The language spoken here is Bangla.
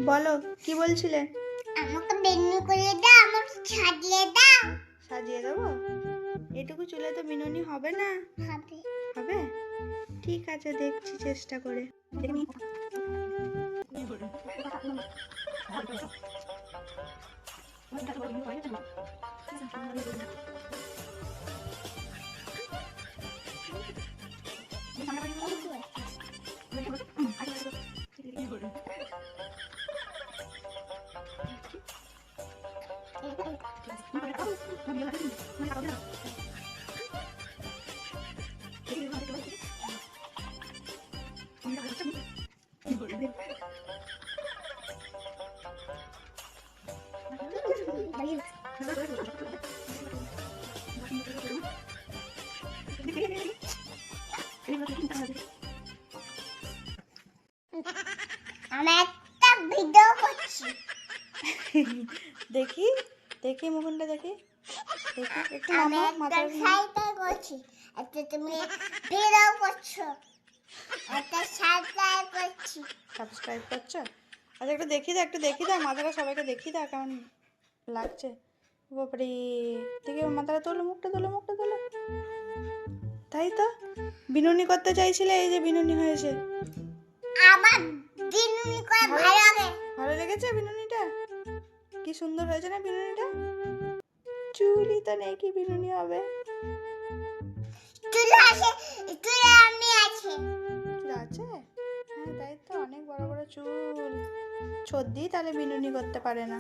বলো কি বলছিলে? আমাকে বেনুনি করে দাও, আমাকে সাজিয়ে দাও। সাজিয়ে দেবো? এটুকু চুলে তো বিনুনি হবে না। হবে। হবে? ঠিক আছে, দেখছি চেষ্টা করে। আমি একটা ভিডিও করছি। দেখি দেখি মুখটা দেখি দেখি একটু আমি নামাও একটা মাথার। সাইডে করছি, একটা তুমি ভিডিও করছো, একটা সাইডে করছি। সাবস্ক্রাইব করছো? আচ্ছা একটু দেখি দাও মাথাটা, সবাইকে দেখি দাও কেমন লাগছে। বাপরে, দেখি মাথাটা তোলো, মুখটা তোলো, মুখটা তোলো। তাই তো, বিনুনি করতে চাইছিলে, এই যে বিনুনি হয়েছে। আমার বিনুনি করে ভালো লাগে। ভালো লেগেছে বিনুনিটা? কি সুন্দর হয়েছে না বিনুনিটা? চুলই তো নেই, কি বিনুনি হবে? চুলে আছে, চুলে আমি আছে। চুল আছে? হ্যাঁ তাই তো, অনেক বড় বড় চুল। সর্দি তাহলে বিনুনি করতে পারে না।